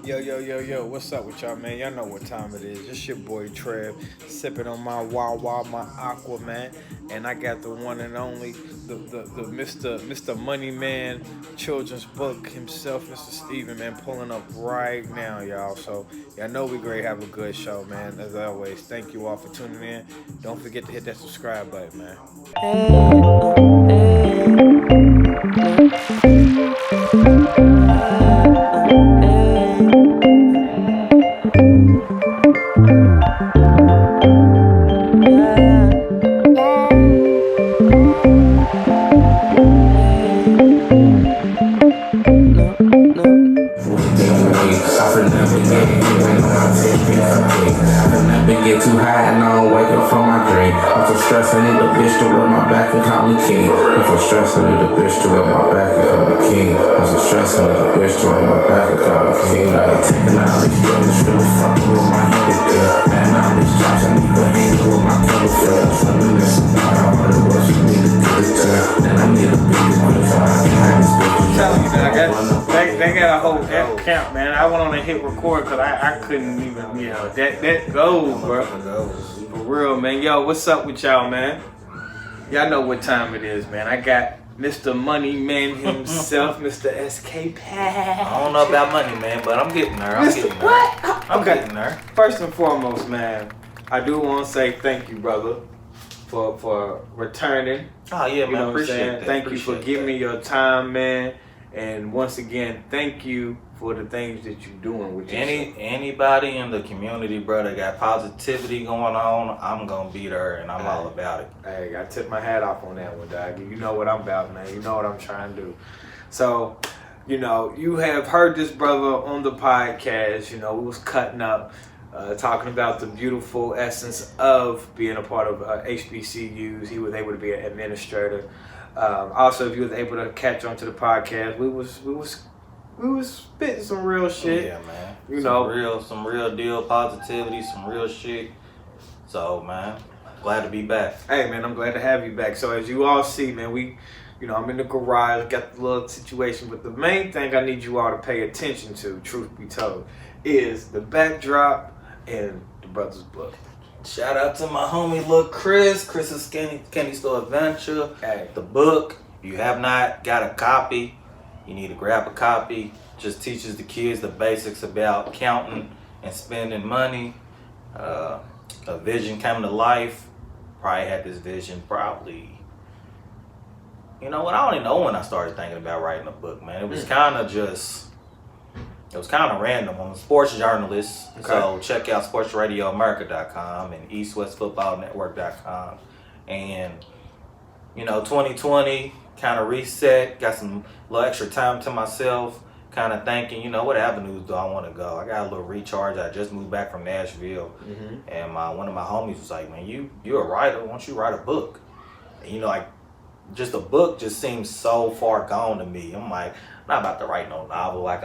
Yo, what's up with y'all, man? Y'all know what time it is. It's your boy Trev, sipping on my Wawa, my Aqua, man. And I got the one and only, the Mr. Money Man, children's book himself, Mr. Steven, man, pulling up right now, y'all. So, y'all know we great have a good show, man. As always, thank you all for tuning in. Don't forget to hit that subscribe button, man. Get too high and I don't wake up from my dream. I'm so stressed, I need a bitch to rub my back and call me king. I'm so stressed, I need a bitch to rub my back and call me king. I'm so stressed, I need a bitch to rub my back and call me king. I ain't taking all these drugs, really fucking with my head is good. And all these jobs, I need to hang with my color friends. Let me listen, I wonder what you need to do this time. And I need a bitch to do this time. They got a whole count, man. I went on and hit record because I couldn't even, that goes, bro. For real, man. Yo, what's up with y'all, man? Y'all know what time it is, man. I got Mr. Money Man himself, Mr. SK Pack. I don't know about Money Man, but I'm getting there. I'm getting there. First and foremost, man, I do want to say thank you, brother, for returning. Oh, yeah, man. You know what I'm Appreciate saying? that. Thank you for giving me your time, man. And once again, thank you for the things that you're doing with yourself. Anybody in the community, bro, that got positivity going on, I'm gonna be there and I'm all about it. Hey, I took my hat off on that one, dog. You know what I'm about, man. You know what I'm trying to do. So, you have heard this brother on the podcast. We was cutting up, talking about the beautiful essence of being a part of HBCUs. He was able to be an administrator. Also, if you was able to catch on to the podcast, we was spitting some real shit. Yeah, man. Some real deal positivity, some real shit. So, man, glad to be back. Hey, man, I'm glad to have you back. So, as you all see, man, I'm in the garage, got the little situation, but the main thing I need you all to pay attention to, truth be told, is the backdrop and the brother's book. Shout out to my homie Lil Chris's Candy Store Adventure. Hey. The book, you have not got a copy, you need to grab a copy. Just teaches the kids the basics about counting and spending money. A vision came to life. Probably had this vision you know what, I don't even know when I started thinking about writing a book, man. It was kind of random. I'm a sports journalist, so check out sportsradioamerica.com and eastwestfootballnetwork.com. And 2020 kind of reset, got some little extra time to myself, kind of thinking, what avenues do I want to go? I got a little recharge. I just moved back from Nashville, and one of my homies was like, man, you're a writer, why don't you write a book? And just a book just seems so far gone to me. I'm like, I'm not about to write no novel like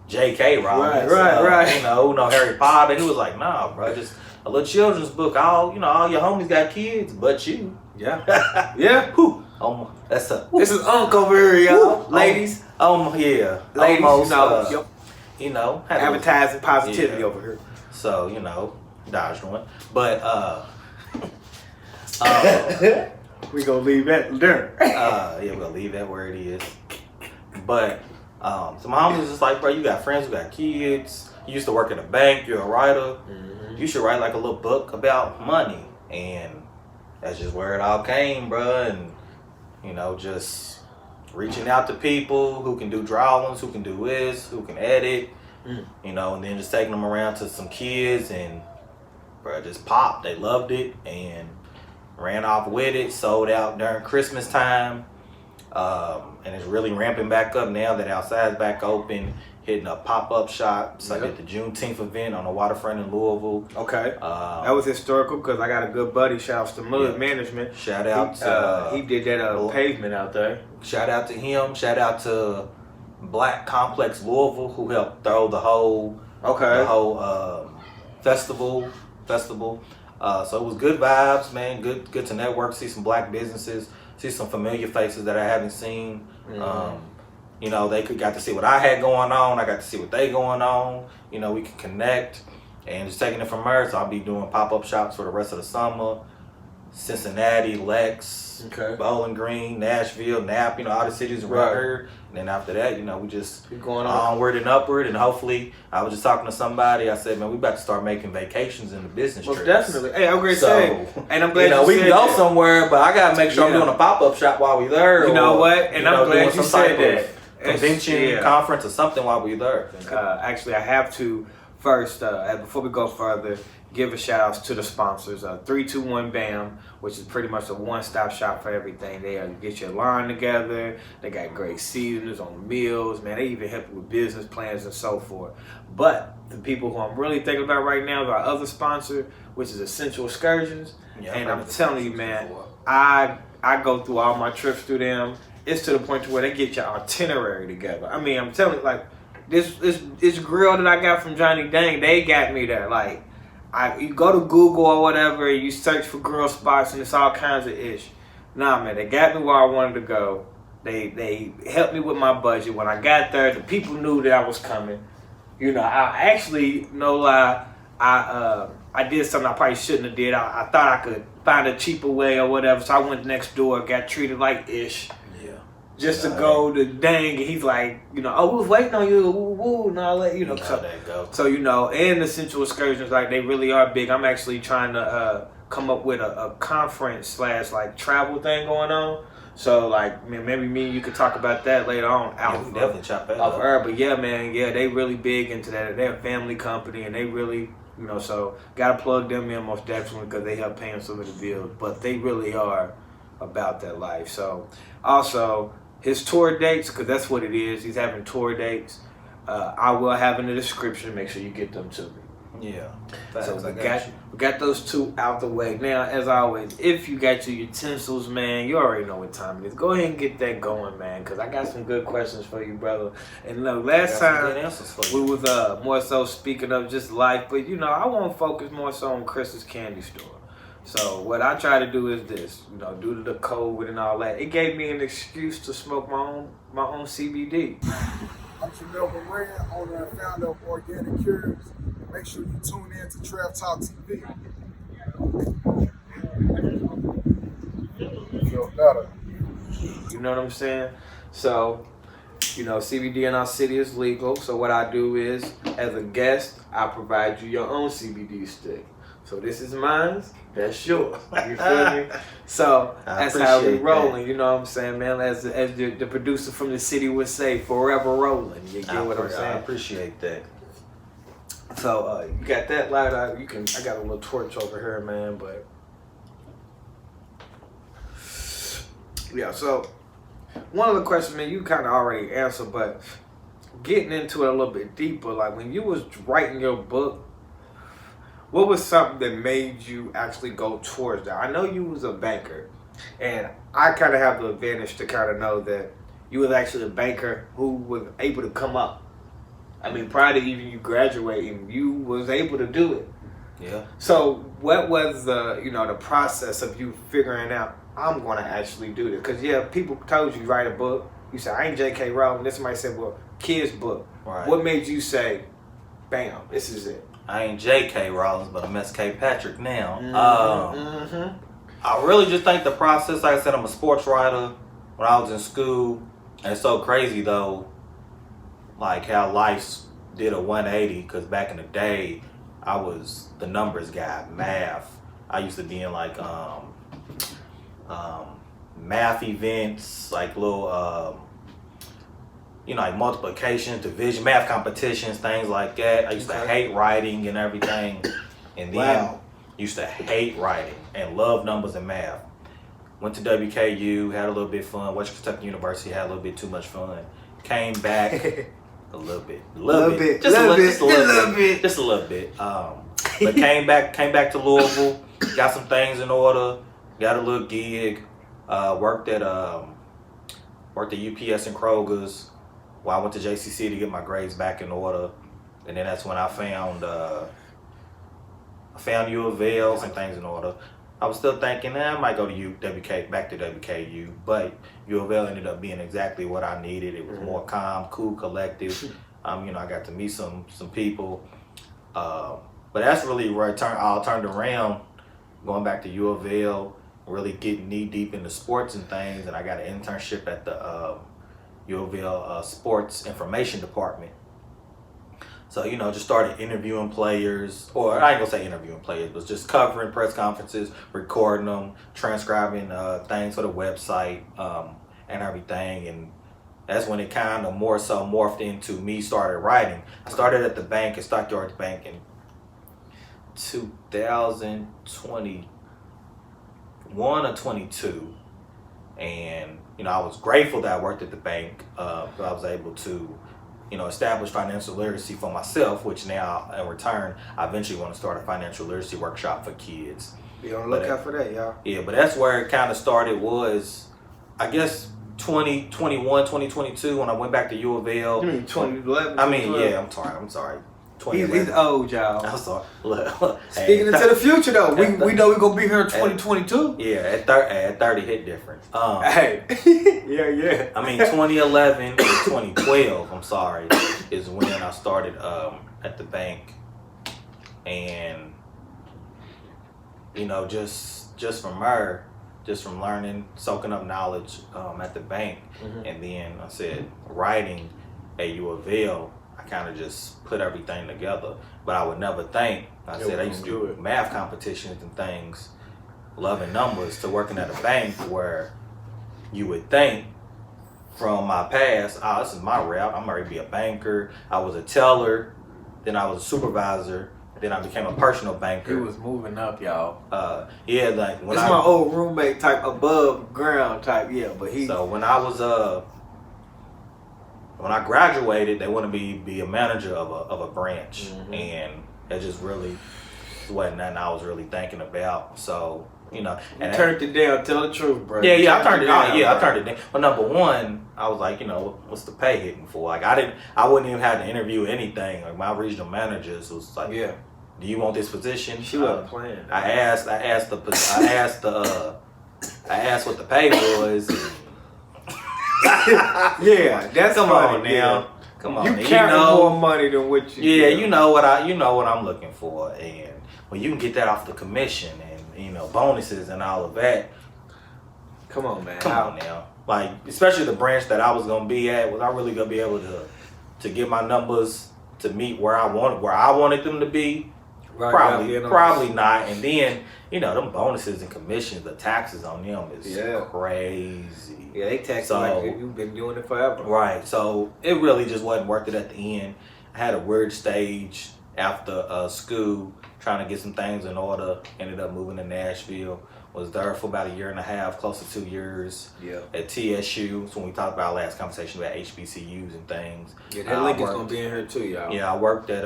J.K. Rowling. Right. No Harry Potter. He was like, nah, bro, just a little children's book. All your homies got kids, but you. Yeah. Yeah. Whew. This is Uncle over here, y'all. Ladies. Yeah. Ladies, almost, advertising positivity over here. So, dodged one. But we gonna leave that there. we're gonna leave that where it is. But so my homie was just like, bro, you got friends who got kids. You used to work at a bank. You're a writer. Mm-hmm. You should write like a little book about money. And that's just where it all came, bro. And just reaching out to people who can do drawings, who can do this, who can edit, and then just taking them around to some kids, and bro, just popped. They loved it and ran off with it. Sold out during Christmas time, and it's really ramping back up now that outside's back open. Hitting up pop-up shops. I did the Juneteenth event on the waterfront in Louisville. Okay. That was historical because I got a good buddy. Shouts to Mud Management. Shout out to... he did that pavement out there. Shout out to him. Shout out to Black Complex Louisville, who helped throw the whole festival. So it was good vibes, man. Good to network, see some black businesses, see some familiar faces that I haven't seen. You know, they got to see what I had going on. I got to see what they going on. You know, we can connect and just taking it from there. So I'll be doing pop-up shops for the rest of the summer. Cincinnati, Lex, Bowling Green, Nashville, Nap, you know, all the cities around here. And then after that, you know, we just keep going onward and upward. And hopefully, I was just talking to somebody. I said, man, we about to start making vacations in the business trips. Definitely. Hey, I'm great saying. And I'm glad you know, we can go somewhere, but I got to make sure I'm doing a pop-up shop while we're there. You know what? And I'm glad you said that. Convention, conference, or something while we're there. Actually, I have to first, before we go further, give a shout out to the sponsors. 321 BAM, which is pretty much a one-stop shop for everything. They get your line together. They got great seasonings on meals. Man, they even help you with business plans and so forth. But the people who I'm really thinking about right now is our other sponsor, which is Essential Excursions. And I'm telling you, man, I go through all my trips through them. It's to the point to where they get your itinerary together. I mean, I'm telling you, like, this grill that I got from Johnny Dang, they got me there. Like, you go to Google or whatever, and you search for grill spots, and it's all kinds of ish. Nah, man, they got me where I wanted to go. They helped me with my budget. When I got there, the people knew that I was coming. You know, I actually, no lie, I did something I probably shouldn't have did. I thought I could find a cheaper way or whatever, so I went next door, got treated like ish. Just to go to Dang, and he's like, you know, oh, we was waiting on you, woo, woo, and all that, you know. So, you know, and Essential Excursions, like, they really are big. I'm actually trying to come up with a conference / like travel thing going on. So, like, man, maybe me and you could talk about that later on. We definitely chop that up. But yeah, man, they really big into that. They're a family company, and they really, you know, so gotta plug them in most definitely because they help paying some of the bills. But they really are about that life. So, also, his tour dates, because that's what it is. He's having tour dates. I will have in the description. Make sure you get them to me. Yeah. So we got those two out the way. Now, as always, if you got your utensils, man, you already know what time it is. Go ahead and get that going, man, because I got some good questions for you, brother. And look, last time we was more so speaking of just life, but, you know, I want to focus more so on Chris's Candy Store. So what I try to do is this, you know, due to the COVID and all that, it gave me an excuse to smoke my own CBD. I'm Trev Talk, owner and founder of Organic Cures. Make sure you tune in to Trev Talk TV. Feel better. You know what I'm saying? So, you know, CBD in our city is legal. So what I do is, as a guest, I provide you your own CBD stick. So this is mine, that's yours. You feel me? So that's how we rolling. You know what I'm saying, man? As the producer from the city would say, forever rolling. You get what I'm saying? I appreciate that. So you got that light out. I got a little torch over here, man. But yeah. So one of the questions, man, you kind of already answered, but getting into it a little bit deeper, like when you was writing your book. What was something that made you actually go towards that? I know you was a banker, and I kind of have the advantage to kind of know that you was actually a banker who was able to come up. I mean, prior to even you graduating, you was able to do it. Yeah. So what was the process of you figuring out, I'm going to actually do this? Because, yeah, people told you write a book. You said, I ain't J.K. Rowling. This somebody said, well, kid's book. Right. What made you say, bam, this is it? I ain't J.K. Rowling, but I'm S.K. Patrick now. Mm-hmm. I really just think the process, like I said, I'm a sports writer when I was in school. And it's so crazy, though, like how life did a 180. Because back in the day, I was the numbers guy, math. I used to be in, like, math events, like little... like multiplication, division, math competitions, things like that. I used to hate writing and everything. And then used to hate writing and love numbers and math. Went to WKU, had a little bit of fun. Western Kentucky University, had a little bit too much fun. Came back a little bit. Just a little bit. But came back to Louisville, got some things in order, got a little gig, worked at UPS and Kroger's. Well, I went to JCC to get my grades back in order, and then that's when I found U of L, some things in order. I was still thinking, I might go to back to WKU, but U of L ended up being exactly what I needed. It was more calm, cool, collective. I got to meet some people. But that's really where I turned around, going back to U of L, really getting knee deep into sports and things, and I got an internship at the U of L sports information department. So, just started interviewing players, or I ain't gonna say interviewing players, but just covering press conferences, recording them, transcribing things for the website, and everything. And that's when it kind of more so morphed into me started writing. I started at the bank, at Stockyards Bank, in 2021 or 22. And, I was grateful that I worked at the bank, because I was able to establish financial literacy for myself, which now in return, I eventually want to start a financial literacy workshop for kids. Be on the lookout for that, y'all. Yeah, but that's where it kind of started was, I guess, 2021, 2022, when I went back to U of L. You mean 2011? Yeah, I'm sorry. He's old, y'all. I'm sorry. Look, Speaking into the future, though, we know we're going to be here in 2022. Yeah, at 30 hit different. Hey. yeah. 2011 to 2012, I'm sorry, is when I started at the bank. And, just from her, just from learning, soaking up knowledge at the bank. And then I said, writing at U of L, I kind of just put everything together. But I would never think, I used to do math competitions and things, loving numbers, to working at a bank where you would think from my past, this is my route. I'm already be a banker. I was a teller, then I was a supervisor, then I became a personal banker. He was moving up, y'all. Like when my old roommate type, above ground type, but he. So when I was when I graduated, they wanted me to be a manager of a branch, and it just really wasn't nothing I was really thinking about. So and turned it down. Tell the truth, bro. Yeah, I turned it down. I turned it down. But number one, I was like, what's the pay hitting for? Like, I wouldn't even have to interview anything. Like, my regional managers was like, do you want this position? She wasn't playing. I asked what the pay was. That's come funny, on now. Come on, you carry more money than what you. Yeah, you know what I'm looking for, and when you can get that off the commission and bonuses and all of that. Come on, man. Come on now. Like, especially the branch that I was gonna be at, was I really gonna be able to get my numbers to meet where I wanted them to be? Right, probably not. And then them bonuses and commissions, the taxes on them is crazy. Yeah, they tax like you've been doing it forever. Right. So it really just wasn't worth it at the end. I had a weird stage after school, trying to get some things in order. Ended up moving to Nashville. Was there for about a year and a half, close to 2 years. Yeah. At TSU. So when we talked about our last conversation about HBCUs and things. Yeah, that link is gonna be in here too, y'all. Yeah, I worked at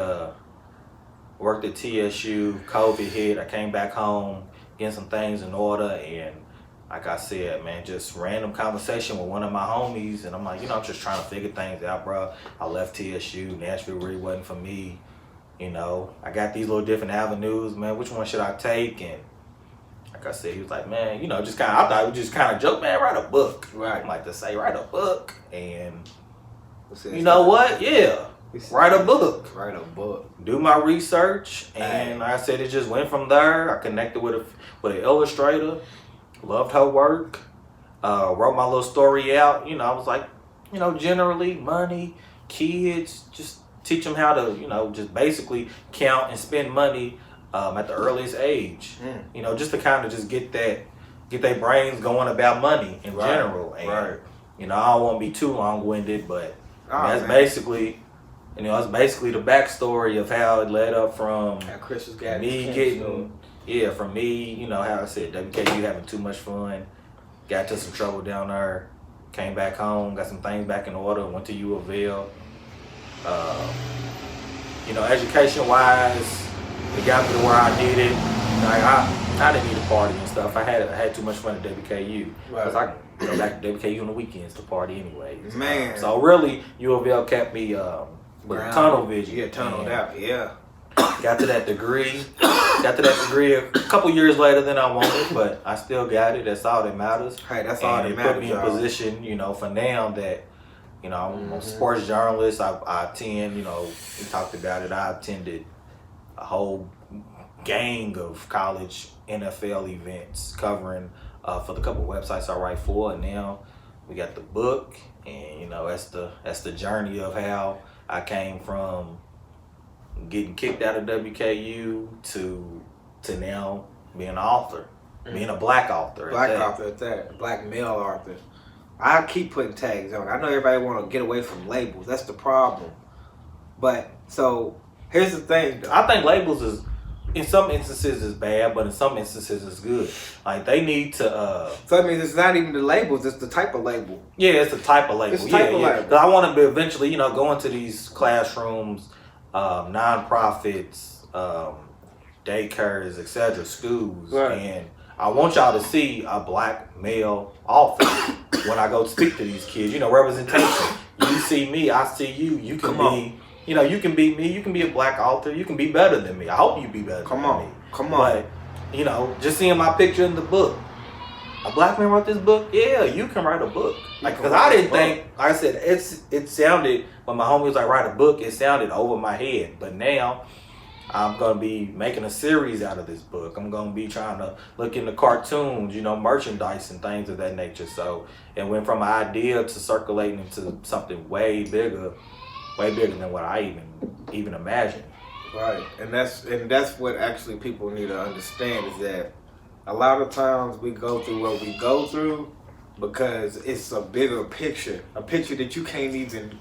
TSU. COVID hit. I came back home, getting some things in order, and like I said, man, just random conversation with one of my homies, and I'm like, I'm just trying to figure things out, bro. I left TSU. Nashville really wasn't for me. I got these little different avenues, man. Which one should I take? And like I said, he was like, man, I thought we just kind of joke, man, write a book. Right. I'm like to say, write a book, and you know what? Yeah. Write a book. Write a book. Do my research, and like I said, it just went from there. I connected with an illustrator. Loved her work. Wrote my little story out. I was like, generally money, kids, just teach them how to, just basically count and spend money at the earliest age. Just to kind of just get their brains going about money in general. And I don't want to be too long-winded, but that's basically. It's basically the backstory of how it led up from me getting, from me, how I said, WKU having too much fun, got into some trouble down there, came back home, got some things back in order, went to U of L. Education-wise, it got me to where I needed. Like, I didn't need to party and stuff. I had too much fun at WKU. Because I go back to WKU on the weekends to party anyways. Man. So really, U of L kept me with tunnel vision. Yeah, tunneled out, yeah. got to that degree. Got to that degree a couple years later than I wanted, but I still got it. That's all that matters. Hey, that's all that And it matters, put me in y'all. position, for now that, I'm a sports journalist. I attend, we talked about it. I attended a whole gang of college NFL events covering for the couple websites I write for, and now we got the book, and that's the journey of how I came from getting kicked out of WKU to now being an author, being a black author. Author at that, black male author. I keep putting tags on. I know everybody want to get away from labels. That's the problem. But so here's the thing, though. I think labels is, in some instances, is bad, but in some instances, is good. Like they need to. So I mean, it's not even the labels; it's the type of label. Yeah, it's the type of label. It's the type of label. 'Cause I want to eventually, go into these classrooms, nonprofits, daycares, etc., schools, Right. and I want y'all to see a black male author when I go speak to these kids. Representation. You see me, I see you. You can be, you can be me. You can be a black author. You can be better than me. I hope you be better than me. Come on. But just seeing my picture in the book. A black man wrote this book. Yeah, you can write a book. Because I didn't think, like I said, it sounded, when my homie was like, write a book, it sounded over my head. But now I'm going to be making a series out of this book. I'm going to be trying to look into cartoons, merchandise and things of that nature. So it went from an idea to circulating into something way bigger than what I even imagined. Right, and that's what actually people need to understand is that a lot of times we go through what we go through because it's a bigger picture, a picture that you can't even,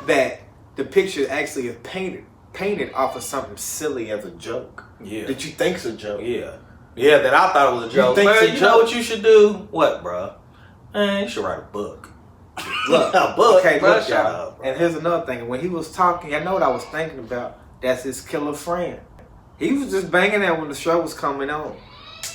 that the picture actually is painted off of something silly as a joke. Yeah. That you think's a joke. Yeah. Yeah, that I thought it was a joke. think it's a You know what you should do? What, bro? You should write a book. Look, a book, okay, bro. look, Shut y'all. up, bro. And here's another thing. When he was talking, I know what I was thinking about. That's his killer friend. He was just banging that when the show was coming on.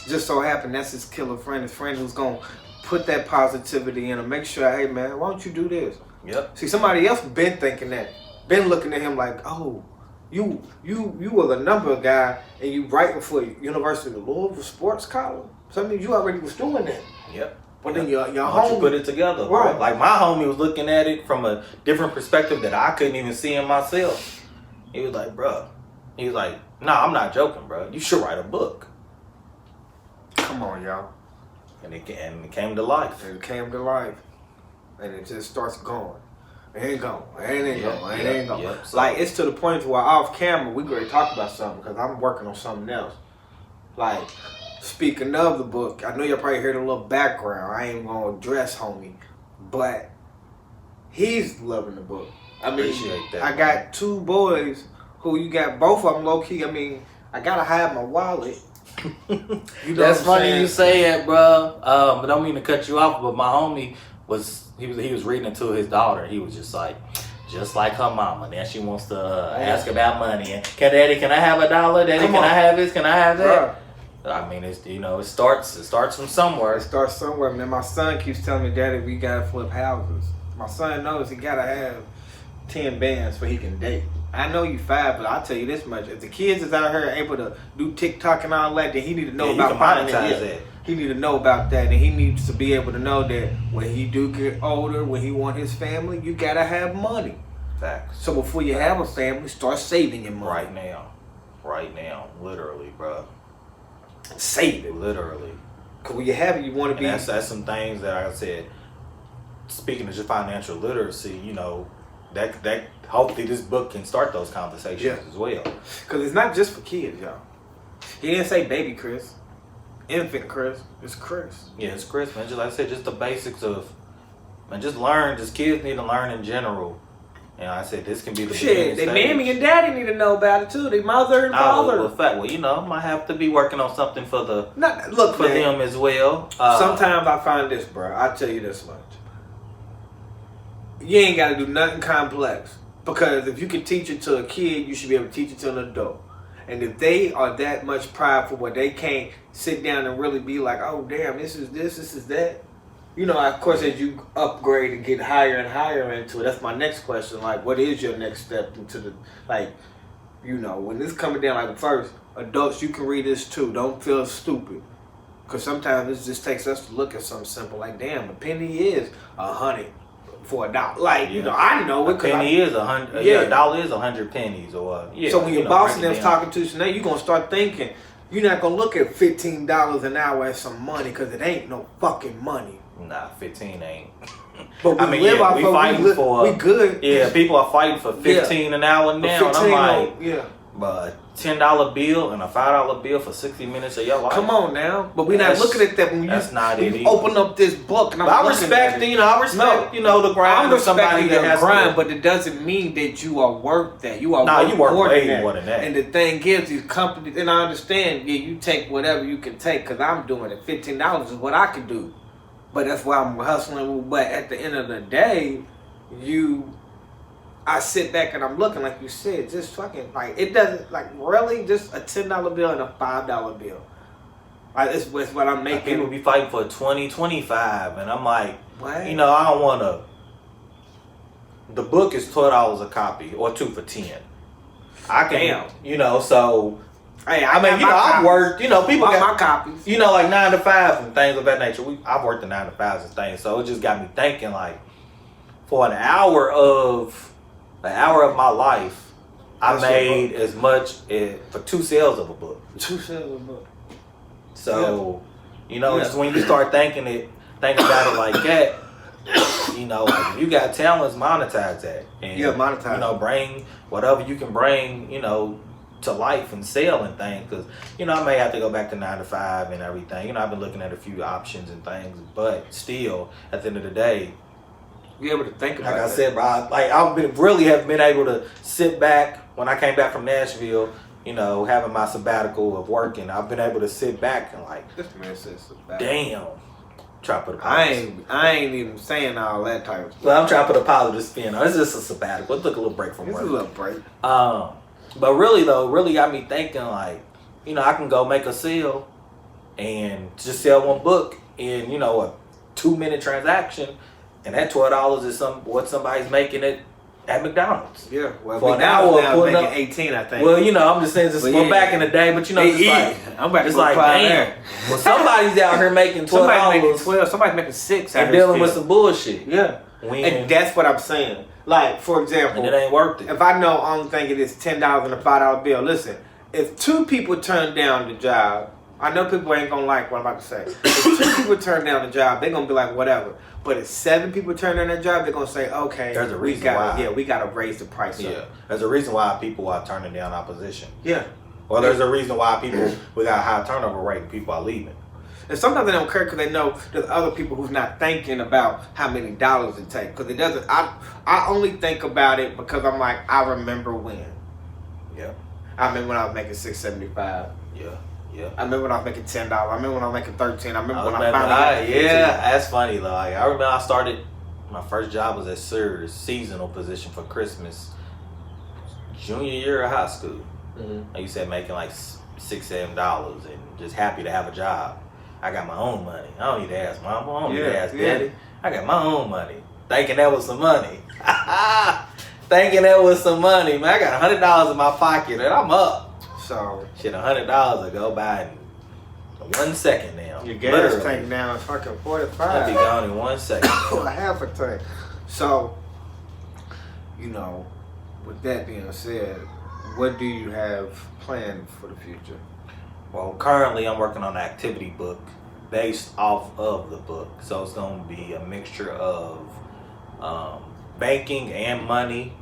Just so happened that's his killer friend. His friend who's gonna put that positivity in and make sure, hey man, why don't you do this? Yep. See, somebody else been thinking that, been looking at him like, oh, you were the number guy and you writing for University of Louisville sports column. So I mean, you already was doing that. Yep. But then your Why don't homie you put it together, bro? Right. Like my homie was looking at it from a different perspective that I couldn't even see in myself. He was like, bro. He was like, nah, I'm not joking, bro. You should write a book. Come on, y'all. And it came to life. And it came to life. And it just starts going. It ain't going. It ain't Yep, going. It yep, ain't going. yep. So- Like, it's to the point where off camera, we going to talk about something because I'm working on something else. Like, speaking of the book, I know you probably heard a little background. I ain't going to address homie. But he's loving the book. I mean, Appreciate that, I man. got two boys who you got both of them low key. I mean, I got to hide my wallet. You know That's what I'm funny saying? you say that, bro. But I don't mean to cut you off, but my homie was reading it to his daughter. He was just like her mama. Then she wants to ask about money. And Daddy, can I have $1? Daddy, Come can on. I have this? Can I have that? Bruh. I mean, it's it starts from somewhere. It starts somewhere, man. My son keeps telling me, Daddy, we gotta flip houses. My son knows he gotta have 10 bands so he can date. I know you 5, but I'll tell you this much. If the kids is out here able to do TikTok and all that, then he need to know Yeah, you about can finding monetize it. that. He need to know about that, and he needs to be able to know that when he do get older, when he want his family, you gotta have money. Facts. So before you have a family, start saving your money. Right now, literally, bro. Save it. Literally. Cause when you have it, you want to be. And that's some things that like I said. Speaking of just financial literacy, that hopefully this book can start those conversations as well. Cause it's not just for kids, y'all. He didn't say baby Chris, infant Chris. It's Chris. Yeah, it's Chris, man. Just like I said, just the basics of, man, just learn. Just kids need to learn in general. And I said this can be the Shit, they beginning mammy stage. and daddy need to know about it too. They mother and father. Well, might have to be working on something for Look, man. them as well. Sometimes I find this, bro. I'll tell you this much. You ain't got to do nothing complex. Because if you can teach it to a kid, you should be able to teach it to an adult. And if they are that much prideful where they can't sit down and really be like, oh, damn, this is that. Of course, as you upgrade and get higher and higher into it, that's my next question. Like, what is your next step into the, like, you know, when this coming down, like first, adults, you can read this too. Don't feel stupid. Because sometimes it just takes us to look at something simple. Like, damn, a penny is $100 for $1. Like, you know, I know it. A penny is 100. Yeah, $1 is 100 pennies. Or so when your boss and them's talking to you, so now you're going to start thinking, you're not going to look at $15 an hour as some money because it ain't no fucking money. Nah, 15 ain't. But we live off of, fighting for. We good. Yeah, people are fighting for 15 an hour now. And I'm like, yeah. But a $10 bill and a $5 bill for 60 minutes of your life. Come on now. But we're not looking at that when you open up this book. And I respect, the grind of somebody that has grind, but it doesn't mean that you are worth that. You are you work way more than that. And the thing is, these companies, and I understand, yeah, you take whatever you can take because I'm doing it. $15 is what I can do. But that's why I'm hustling. But at the end of the day, I sit back and I'm looking, like you said, just fucking, like, it doesn't, like, really, just a $10 bill and a $5 bill. Like, it's what I'm making. People be fighting for 20, 25, and I'm like, what? You know, I don't want to. The book is $12 a copy, or 2 for 10. I can, you know, so. Hey, I've worked, you know, people got my copies. You know, like 9 to 5 and things of that nature. I've worked the 9 to 5s and things, so it just got me thinking, like, for an hour of my life, I made as much for 2 sales of a book. 2 sales of a book. So, you know, it's when you start thinking about it like that, you know, like, you got talents, monetize that. And, monetize. You know, bring whatever you can bring, you know, to life and sell and things. Because, you know, I may have to go back to 9 to 5 and everything. You know, I've been looking at a few options and things, but still, at the end of the day, be able to think about it. Like I said, bro, I've been able to sit back when I came back from Nashville, you know, having my sabbatical of working. I've been able to sit back and like, this man says sabbatical. Damn. Try to put a positive. I ain't even saying all that type of stuff. Well, I'm trying to put a positive spin on it. It's just a sabbatical. It took a little break from work. It's a little break. But really though, really got me thinking, like, you know, I can go make a sale and just sell one book in, you know, a 2-minute transaction. And that $12 is what somebody's making it at McDonald's. Yeah, well, for an hour putting up 18, I think. Well, you know, I'm just saying, back in the day, but you know, I'm about to it's like, damn. Well, somebody's out here making $12. Somebody's making 12. Somebody's making 6. And dealing with some bullshit. Yeah, and that's what I'm saying. Like, for example, and it ain't worth it. If I know only thing it is $10 and a $5 bill, listen. If 2 people turn down the job, I know people ain't gonna like what I'm about to say. If 2 people turn down the job, they're gonna be like, whatever. But if 7 people turn down their job, they're gonna say, okay, there's a reason why. Yeah, we gotta raise the price up. Yeah, there's a reason why people are turning down opposition. Yeah. Well, there's a reason why we got a high turnover rate and people are leaving. And sometimes they don't care because they know there's other people who's not thinking about how many dollars it takes. Because it doesn't. I only think about it because I'm like, I remember when. Yeah. I remember when I was making $6.75. Yeah. Yeah. I remember when I was making $10. I remember when I was making $13. I remember when I finally got that's funny though. Like, I remember I started. My first job was at Sears, seasonal position for Christmas, junior year of high school. Mm-hmm. Like you said, making like $6-7 and just happy to have a job. I got my own money. I don't need to ask mama. I don't need to ask daddy. I got my own money. Thinking that was some money. Thinking that was some money, man. I got $100 in my pocket and I'm up. So shit, $100 will go by in 1 second now. Your gas tank now is fucking 45. That'll be gone in 1 second. Half a tank. So, you know, with that being said, what do you have planned for the future? Well, currently I'm working on an activity book based off of the book. So it's going to be a mixture of banking and money.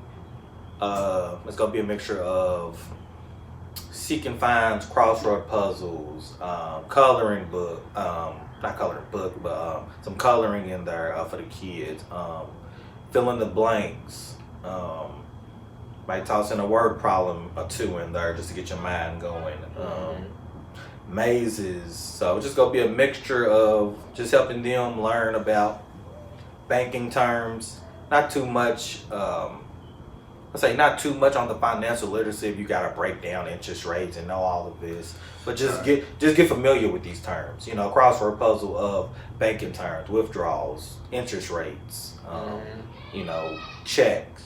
It's going to be a mixture of seek and finds, crossword puzzles, coloring book, not coloring book, but some coloring in there for the kids, fill in the blanks, might toss in a word problem or 2 in there just to get your mind going. Mazes, so it's just gonna be a mixture of just helping them learn about banking terms, not too much not too much on the financial literacy if you gotta break down interest rates and know all of this, but just get familiar with these terms, you know, crossword puzzle of banking terms, withdrawals, interest rates, you know, checks,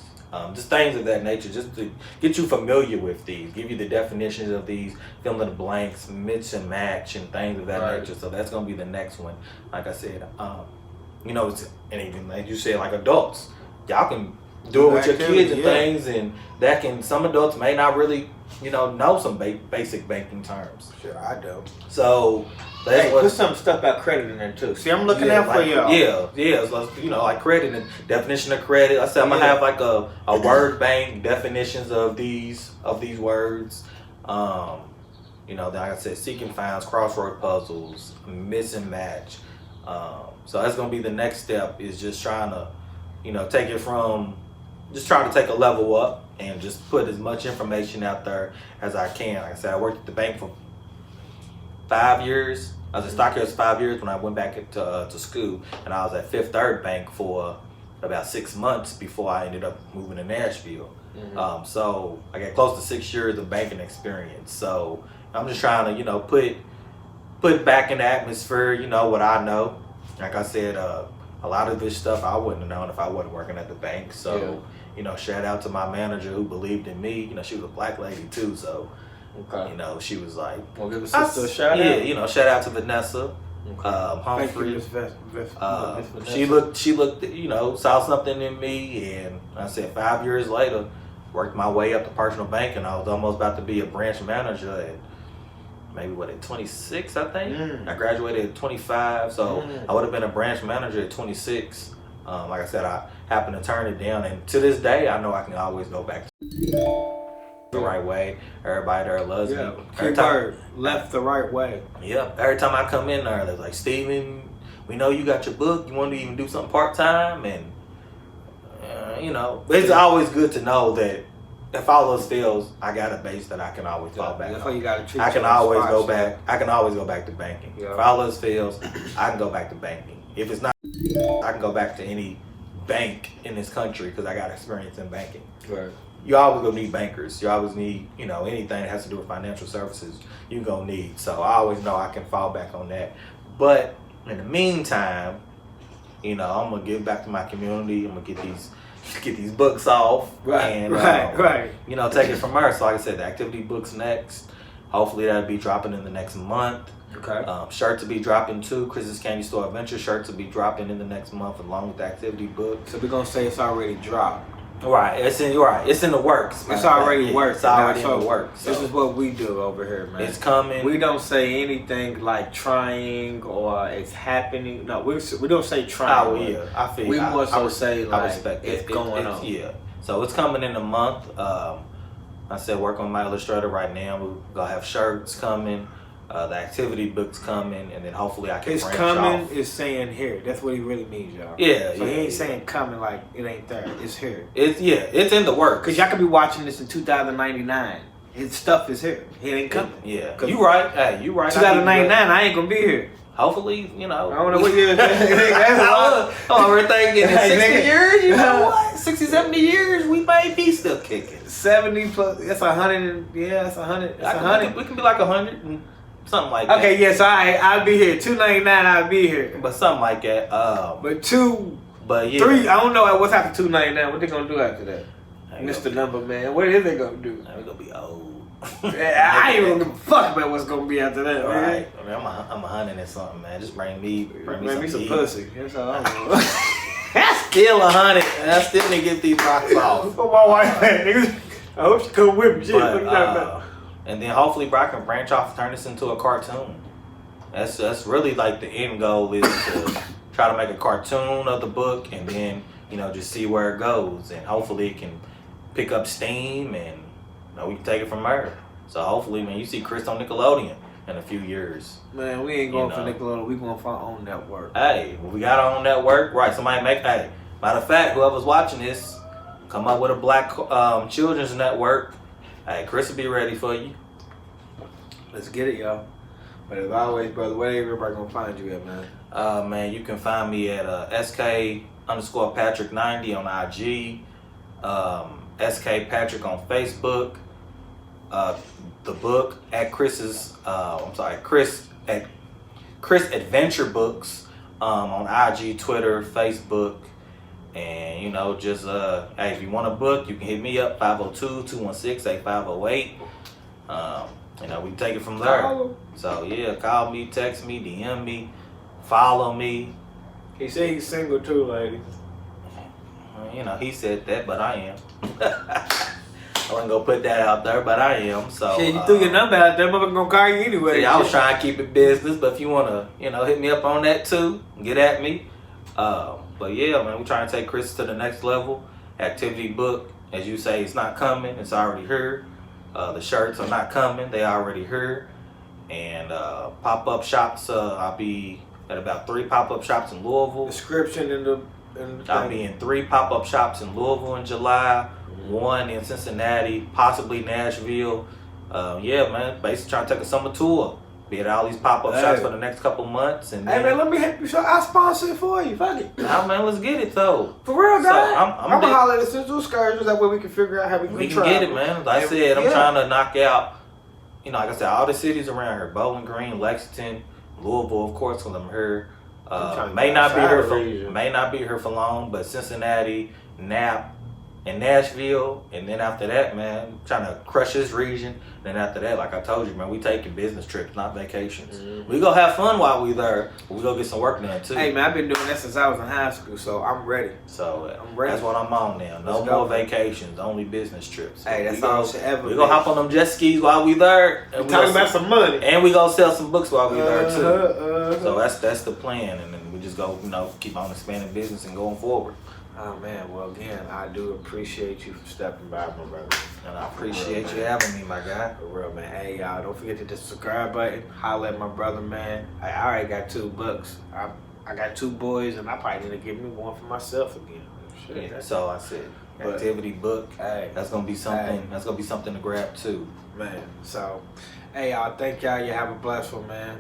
just things of that nature, just to get you familiar with these, give you the definitions of these, fill in the blanks, mix and match, and things of that nature. So that's gonna be the next one. Like I said, and even like you said, like adults, y'all can do it with your kids and things, and that can. Some adults may not really, know some basic banking terms. Sure, I do. So. Put some stuff about credit in there too. See, I'm looking out for y'all. Yeah. So, like credit and definition of credit. I said I'm gonna have like a word bank, definitions of these words. Then like I said, seeking finds, crossword puzzles, miss and match. So that's gonna be the next step. Is just trying to, take it from, just trying to take a level up and just put as much information out there as I can. Like I said, I worked at the bank for 5 years. I was at Stockyards 5 years when I went back to school, and I was at Fifth Third Bank for about 6 months before I ended up moving to Nashville. Mm-hmm. So I got close to 6 years of banking experience. So I'm just trying to, put back in the atmosphere, what I know. Like I said, a lot of this stuff I wouldn't have known if I wasn't working at the bank. So, shout out to my manager who believed in me. She was a black lady too, so. Okay. She was like, "Well, give a sister a shout out." Yeah, shout out to Vanessa, Humphrey. She looked, saw something in me, and I said 5 years later, worked my way up to personal banking. I was almost about to be a branch manager at maybe at 26, I think. I graduated at 25, so I would have been a branch manager at 26. Like I said, I happened to turn it down, and to this day, I know I can always go back the right way. Everybody there loves me. Every time left the right way. Yep. Every time I come in there, they're like, "Steven, we know you got your book. You want to even do something part time?" And it's always good to know that if all else fails, I got a base that I can always fall back. That's why you got to treat. I can always go back. I can always go back to banking. Yeah. If all else fails, I can go back to banking. If it's not, I can go back to any bank in this country because I got experience in banking. Right. You always gonna need bankers. You always need, anything that has to do with financial services, you gonna need. So I always know I can fall back on that. But in the meantime, I'm gonna give back to my community. I'm gonna get these books off. Right. Take it from there. So like I said, the activity book's next. Hopefully that'll be dropping in the next month. Okay. Shirts will be dropping too. Chris's Candy Store Adventure shirts will be dropping in the next month along with the activity book. So we're gonna say it's already dropped. Right, it's in the works. It's already worked. It's already in the works. This is what we do over here, man. It's coming. We don't say anything like trying or it's happening. No, we don't say trying. Oh yeah, I feel. We more so say like it's going on. Yeah, so it's coming in a month. I said work on my Illustrator right now. We're gonna have shirts coming. The activity book's coming, and then hopefully I can branch coming off. Is saying here. That's what he really means, y'all. Yeah, so he ain't saying coming like it ain't there. It's here. It's in the works. Cause y'all could be watching this in 2099. His stuff is here. It ain't coming. Yeah, you right. Hey, you right. 2099. I ain't gonna be here. Hopefully, I don't know what year. We're thinking in 60 years. You know what? 60, 70 years, we may be still kicking. 70 plus. That's 100. Yeah, that's 100. That's 100. We can be like 100 and something like that. Okay, yes, I'll be here. 299, I'll be here. But something like that. But 3. I don't know what's after 299. What they gonna do after that, Mr. Number Man? What is they gonna do? We're gonna be old. I ain't even gonna give a fuck about what's gonna be after that. Right. I mean, I'm 100 and something, man. Just bring me some pussy. That's all I want. That's still 100, and I still didn't get these rocks off. For my wife, niggas. I hope she come with me. Shit, and then hopefully, bro, I can branch off and turn this into a cartoon. That's really like the end goal is to try to make a cartoon of the book, and then just see where it goes, and hopefully it can pick up steam, and we can take it from there. So hopefully, man, you see Chris on Nickelodeon in a few years. Man, we ain't going for Nickelodeon. We going for our own network. Hey, we got our own network, right? Somebody matter of fact, whoever's watching this, come up with a black children's network. Hey, Chris will be ready for you. Let's get it, y'all. But as always, brother, where everybody gonna find you at, man? Man, you can find me at SK_Patrick90 on IG, SK Patrick on Facebook, the book at Chris Adventure Books on IG, Twitter, Facebook, And, you know, just, hey, if you want a book, you can hit me up, 502-216-8508. You know, we can take it from there. So, yeah, call me, text me, DM me, follow me. He said he's single too, lady. You know, he said that, but I am. I wasn't gonna put that out there, but I am. So shit, you threw your number out there, motherfucker gonna call you anyway. Yeah, I was trying to keep it business, but if you wanna, you know, hit me up on that too, get at me. But yeah, man, we're trying to take Chris to the next level. Activity book, as you say, it's not coming, it's already here. The shirts are not coming, they already here. And pop-up shops, I'll be at about 3 pop-up shops in Louisville. Description in the I'll be in 3 pop-up shops in Louisville in July, 1 in Cincinnati, possibly Nashville. Yeah, man, basically trying to take a summer tour. Be at all these pop-up shops for the next couple months. And hey, man, let me help you. So I sponsor it for you. Fuck it. Nah, man, let's get it, though. For real, guys. So, I'm going to holler at the Central Excursions. That way we can figure out how we can get it, man. Like I said, I'm trying to knock out, you know, like I said, all the cities around here. Bowling Green, Lexington, Louisville, of course, because I'm here. May not be here for long, but Cincinnati, Nap, and Nashville, and then after that, man, I'm trying to crush this region. Then after that, like I told you, man, we taking business trips, not vacations. We gonna have fun while we there, but we gonna get some work done too. Hey, man, I've been doing that since I was in high school, so I'm ready. So I'm ready. That's what I'm on now. No more vacations, only business trips. Hey, that's all shit ever. We gonna hop on them jet skis while we there. And we talking about some money. And we gonna sell some books while we there too. So that's the plan, and then we just go, you know, keep on expanding business and going forward. Oh man, well again, I do appreciate you for stepping by, my brother. And I appreciate you having me, my guy. For real, man. Hey y'all, don't forget to hit the subscribe button. Holla at my brother, man. I already got 2 books. I got 2 boys, and I probably need to give me one for myself again. Shit, yeah, so I said, activity book. Hey, that's gonna be something. Hey. That's gonna be something to grab too, man. So, hey y'all, thank y'all. You have a blessed one, man.